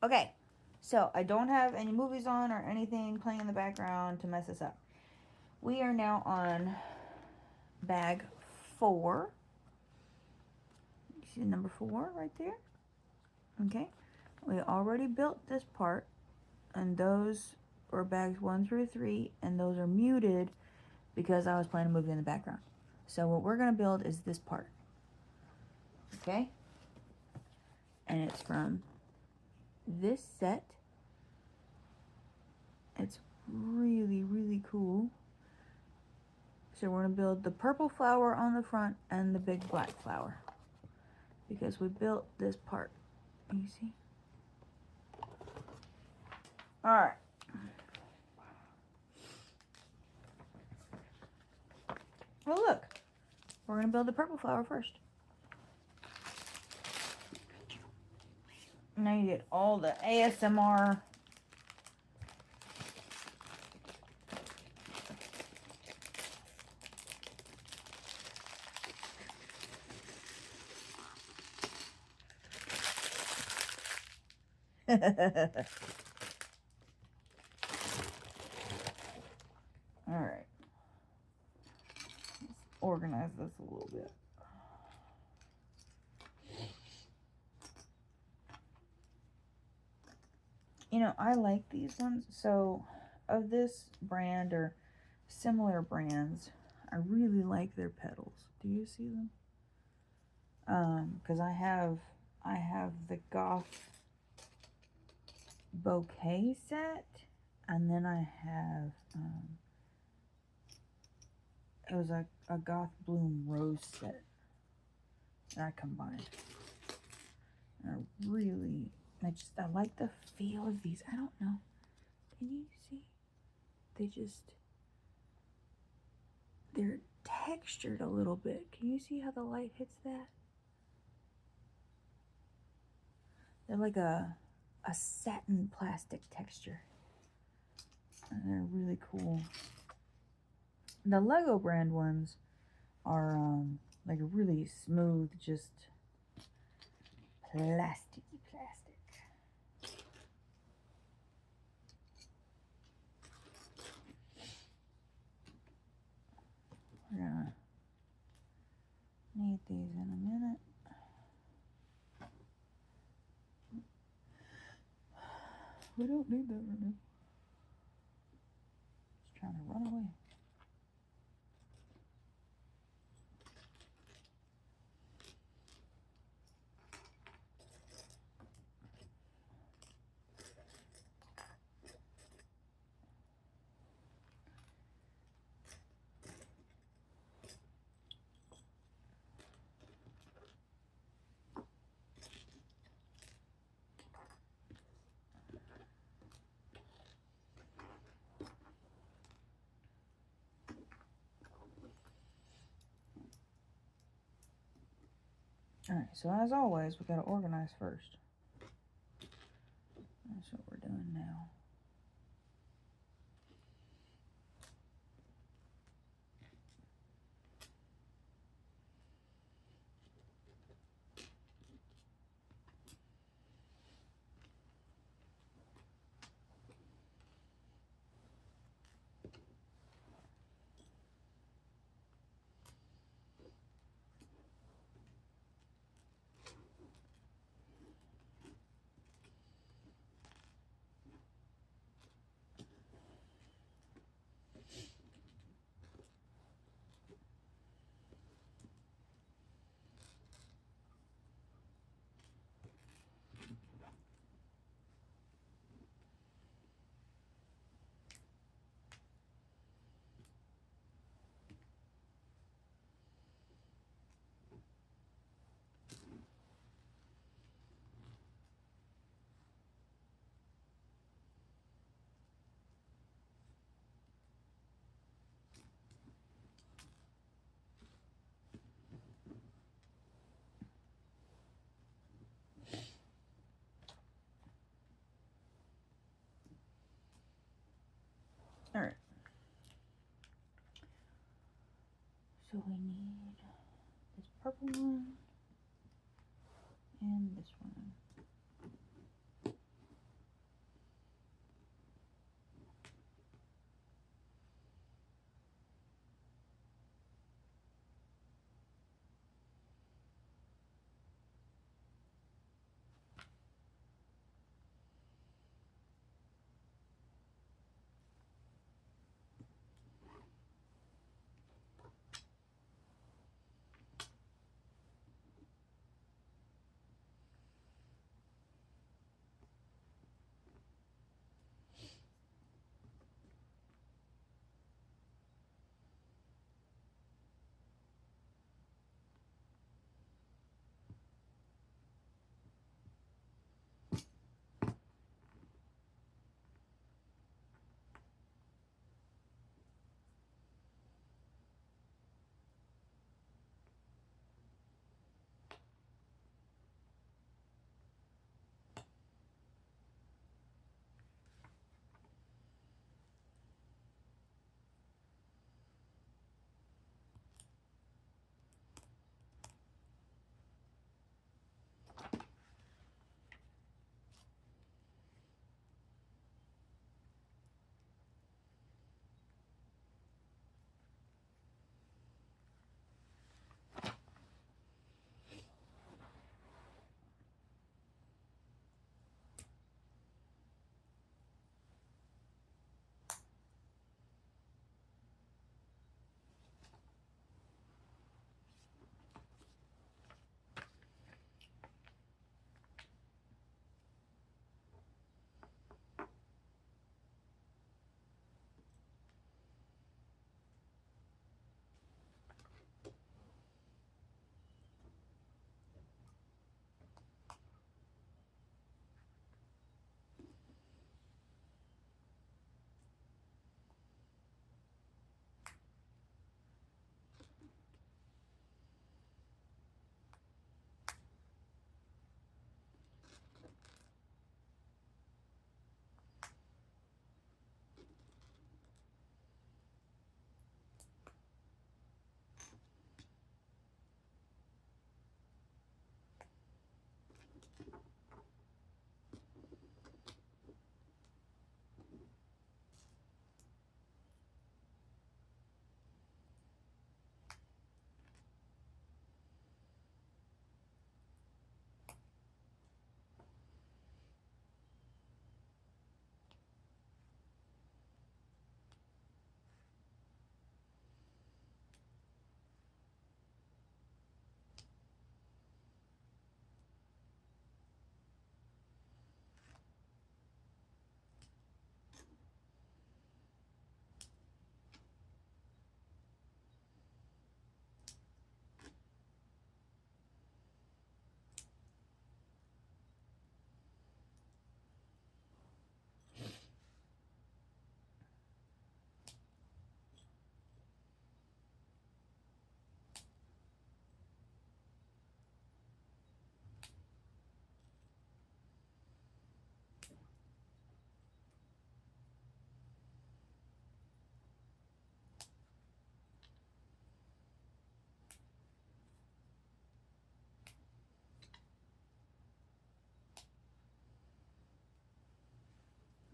Okay, so I don't have any movies on or anything playing in the background to mess us up. We are now on bag 4. You see number 4 right there? Okay, we already built this part, and those were bags 1 through 3, and those are muted because I was playing a movie in the background. So what we're going to build is this part. Okay? And it's from this set. It's really, really cool. So we're going to build the purple flower on the front and the big black flower, because we built this part. You see? Alright. Well, look. We're going to build the purple flower first. Now you get all the ASMR. Alright. Let's organize this a little bit. You know, I like these ones. So, of this brand or similar brands, I really like their petals. Do you see them? Because I have the Goth bouquet set, and then I have it was a Goth bloom rose set that I combined. And I like the feel of these. I don't know. Can you see? They're textured a little bit. Can you see how the light hits that? They're like a satin plastic texture. And they're really cool. The Lego brand ones are like really smooth, just plasticky plastic. We're gonna need these in a minute. We don't need that right now. Just trying to run away. Alright, so as always, we gotta organize first. That's what we're doing now. Alright. So we need this purple one and this one.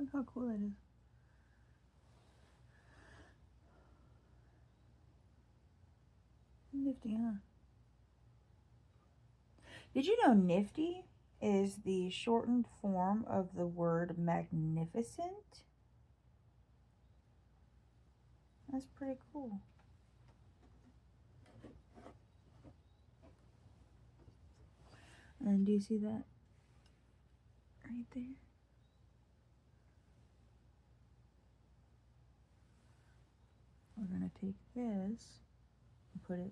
Look how cool that is. Nifty, huh? Did you know nifty is the shortened form of the word magnificent? That's pretty cool. And do you see that right there? We're going to take this and put it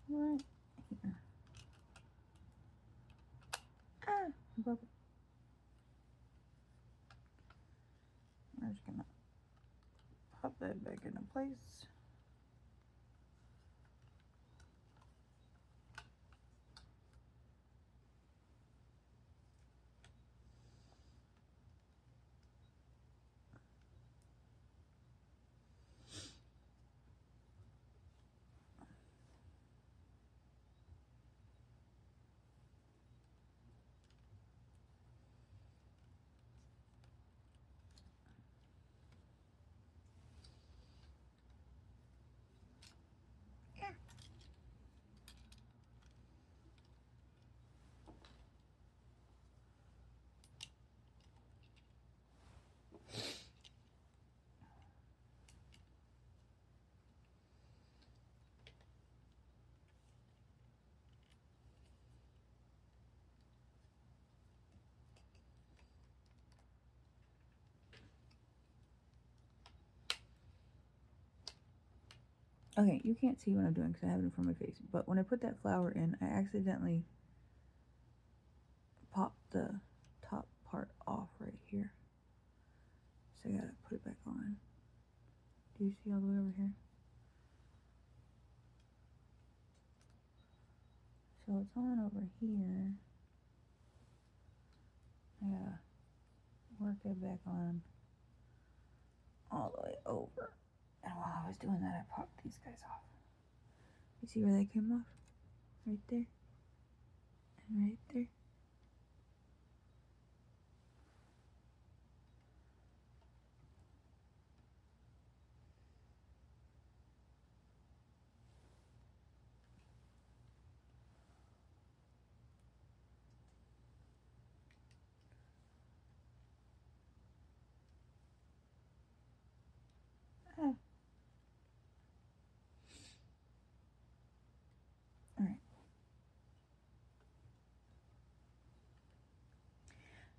right here. Ah, above it. We're just going to pop that back into place. Okay, you can't see what I'm doing because I have it in front of my face. But when I put that flower in, I accidentally popped the top part off right here. So I gotta put it back on. Do you see all the way over here? So it's on over here. I gotta work it back on all the way over. And while I was doing that, I popped these guys off. You see where they came off? Right there. And right there. Ah. Alright.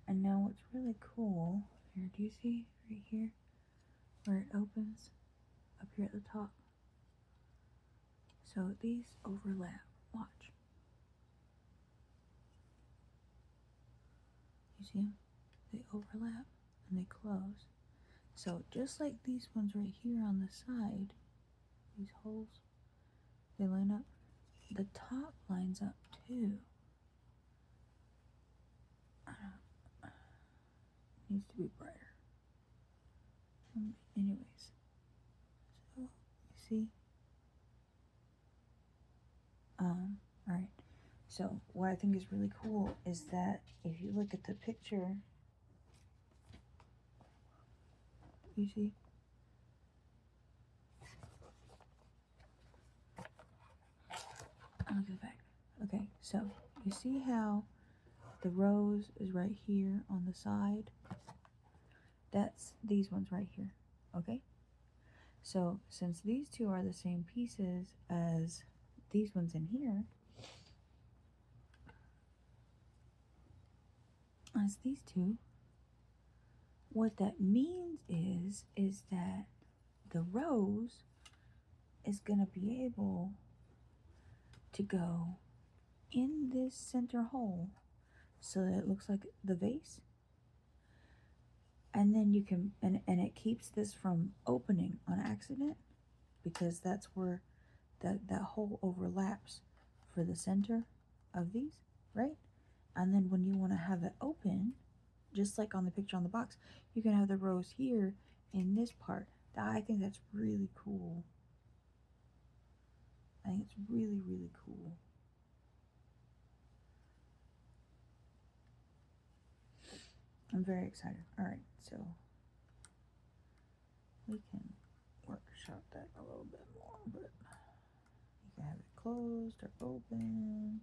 And now what's really cool, here, do you see right here where it opens up here at the top? So these overlap. Watch. You see them? They overlap and they close. So just like these ones right here on the side, these holes, they line up. The top lines up too. Needs to be brighter. Anyways, so you see. Alright. So what I think is really cool is that if you look at the picture, you see. Look at the back. Okay, so you see how the rose is right here on the side? That's these ones right here. Okay? So since these two are the same pieces as these ones in here, as these two, what that means is that the rose is going to be able to go in this center hole so that it looks like the vase, and then you can and it keeps this from opening on accident, because that's where that hole overlaps for the center of these, right? And then when you want to have it open, just like on the picture on the box, you can have the rose here in this part. I think that's really cool. I think it's really, really cool. I'm very excited. Alright, so we can workshop that a little bit more, but you can have it closed or open.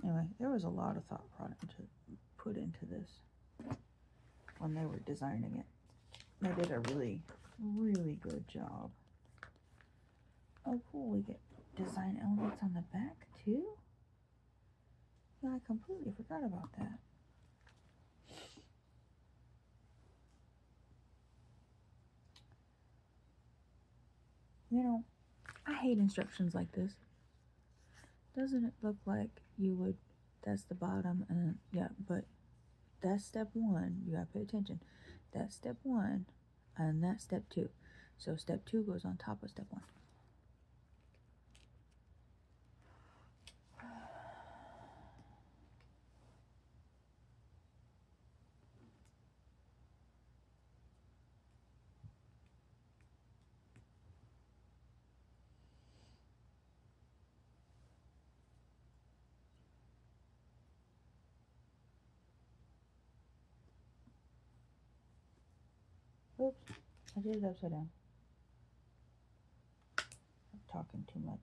Anyway, there was a lot of thought put into this when they were designing it. They did a really, really good job. Oh, cool. We get design elements on the back, too? Yeah, I completely forgot about that. You know, I hate instructions like this. Doesn't it look like you would, that's the bottom, and yeah, but that's step 1. You gotta pay attention. That's step 1, and that's step 2. So step 2 goes on top of step 1. Oops, I did it upside down. I'm talking too much.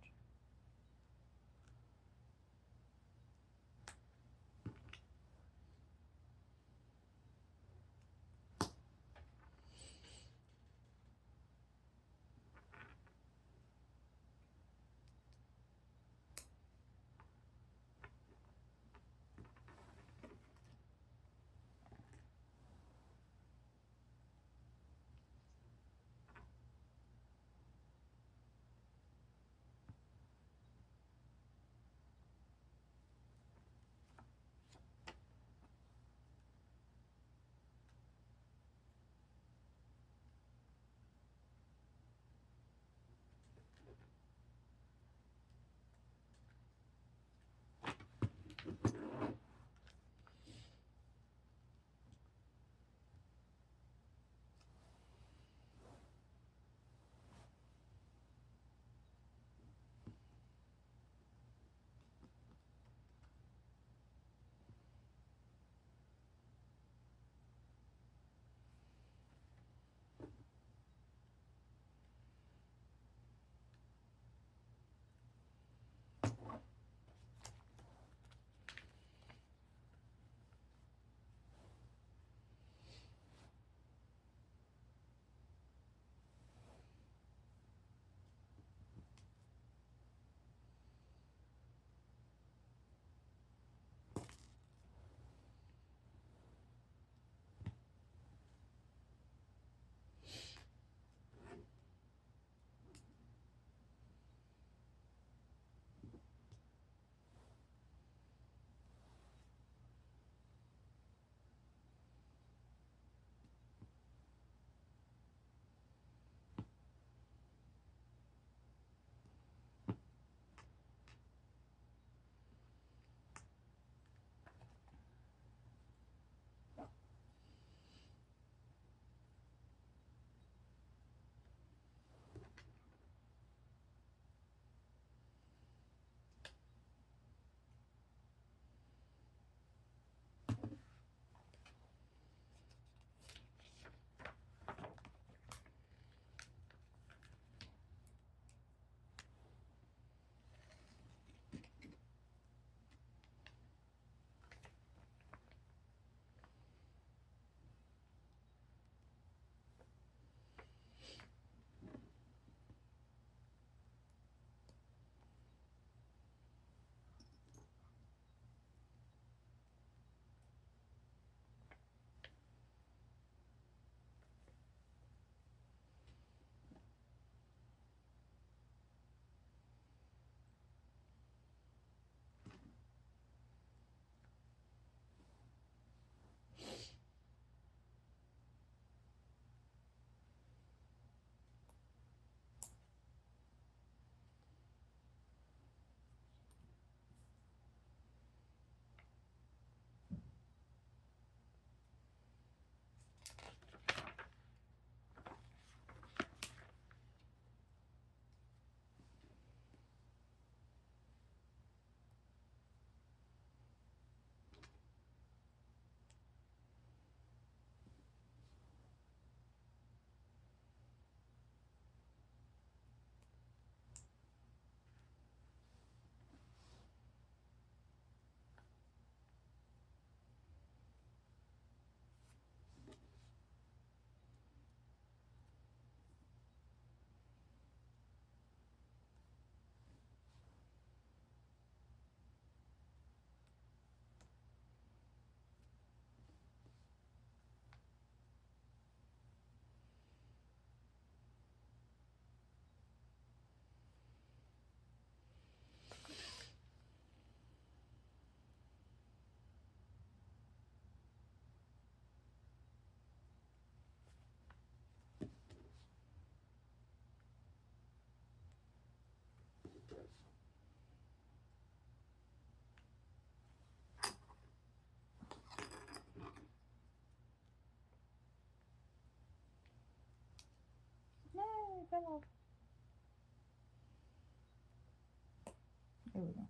Fell off. There we go.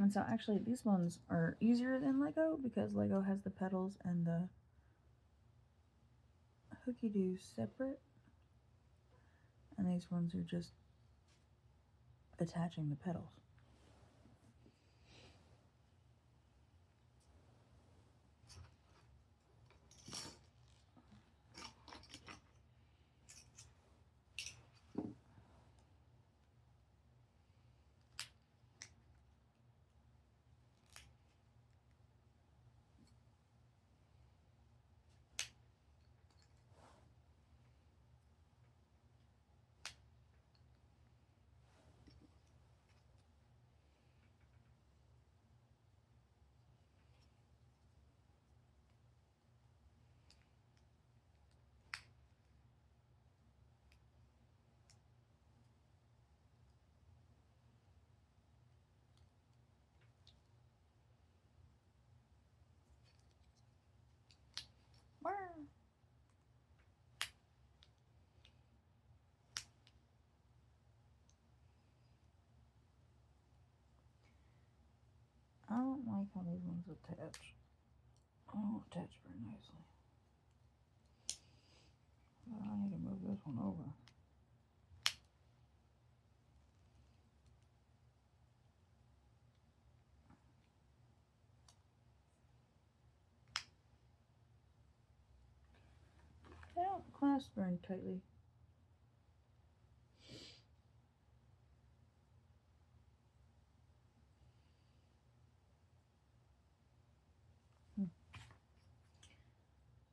And so actually these ones are easier than Lego because Lego has the petals and the hooky-doo separate. And these ones are just attaching the petals. I don't like how these ones attach. I don't attach very nicely. But I need to move this one over. clasped very tightly.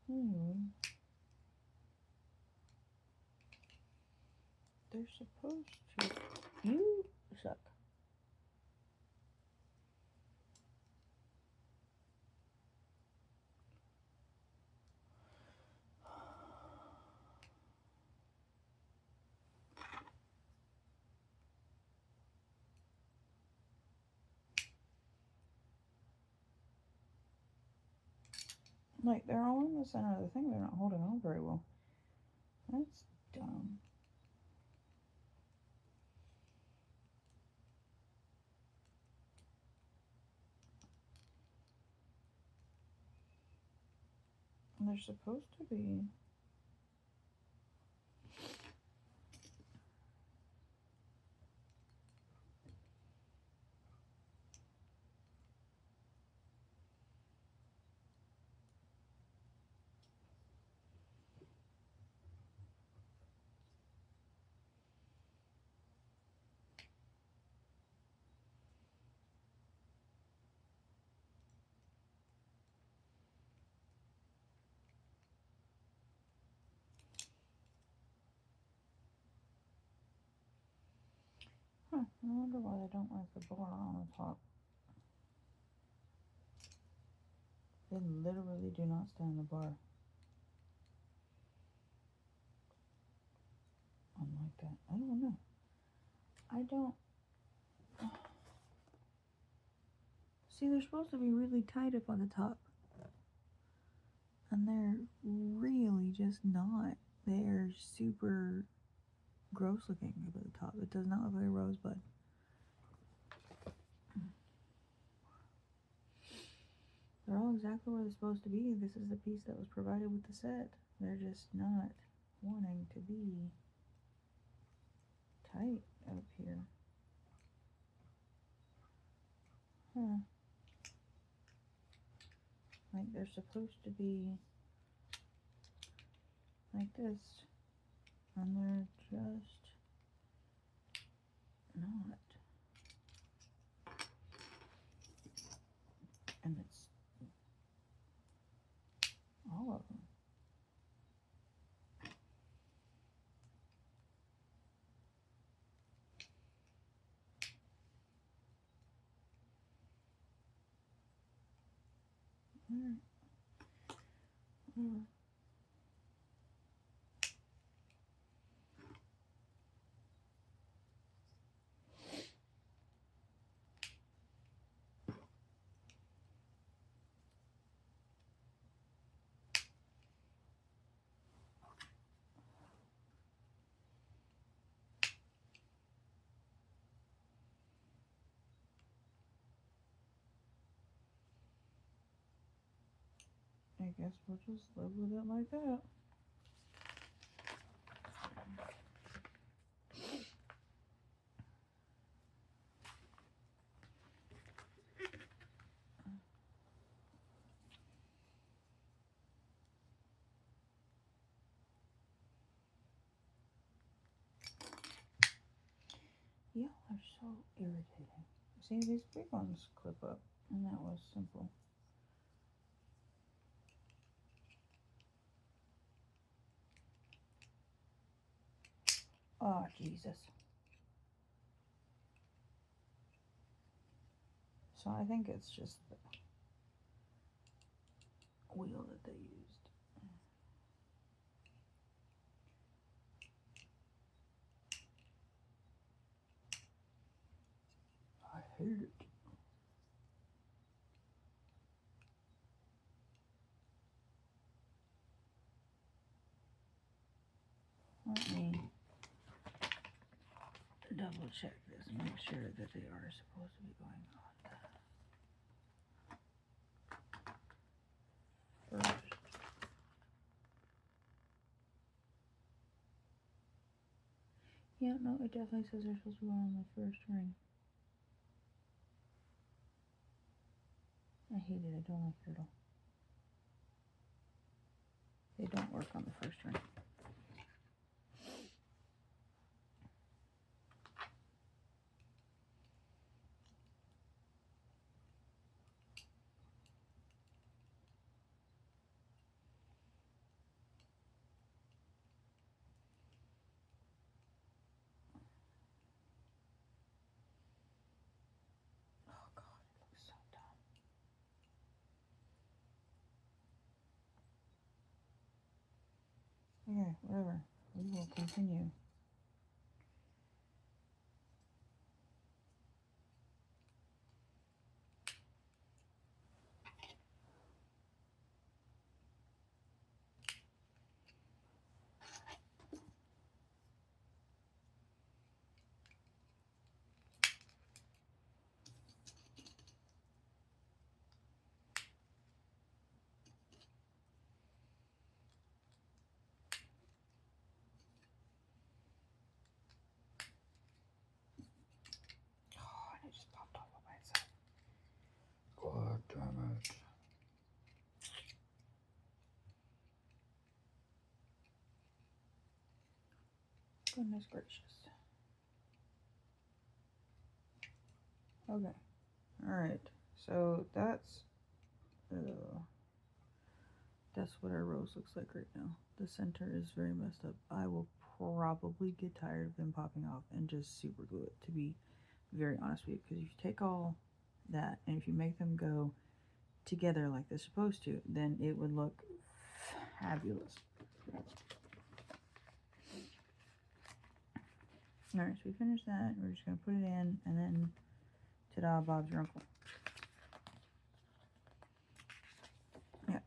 Anyway, they're supposed to. You suck. Like, they're all in the center of the thing. They're not holding on very well. That's dumb. And they're supposed to be. Huh, I wonder why they don't like the bar on the top. They literally do not stand the bar. Unlike that. I don't know. I don't. See, they're supposed to be really tight up on the top. And they're really just not. They're super gross looking up at the top. It does not look like a rosebud. They're all exactly where they're supposed to be. This is the piece that was provided with the set. They're just not wanting to be tight up here. Huh. Like they're supposed to be like this. And they're just not. And it's all of them. Alright. I guess we'll just live with it like that. Y'all are so irritating. See, these big ones clip up, and that was simple. Oh, Jesus. So I think it's just the wheel that they used. I hate it. Let me double check this and make sure that they are supposed to be going on first. Yeah, no, it definitely says they're supposed to be on the first ring. I hate it. I don't like it at all. They don't work on the first ring. Okay, whatever. We will continue. Oh, and it just popped off by itself. God damn it. Goodness gracious. Okay. Alright. So that's what our rose looks like right now. The center is very messed up. I will probably get tired of them popping off and just super glue it, to be very honest with you. Because if you take all that and if you make them go together like they're supposed to, then it would look fabulous. Alright, so we finished that. We're just going to put it in, and then ta-da, Bob's your uncle. Yeah.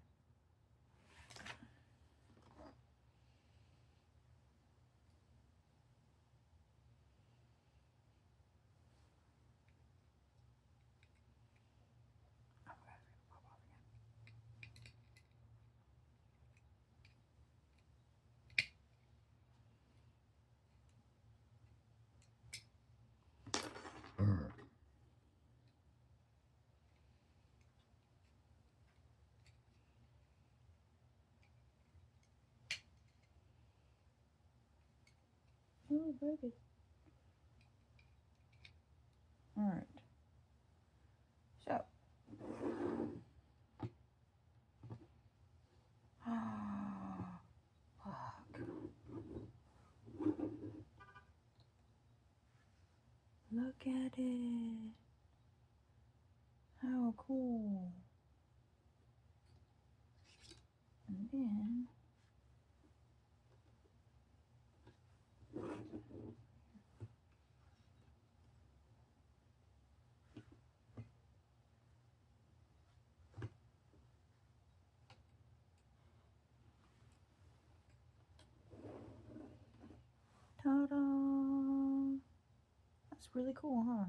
Oh, very good. Alright. So. Fuck. Look at it. How cool. And then. Ta-da! That's really cool, huh?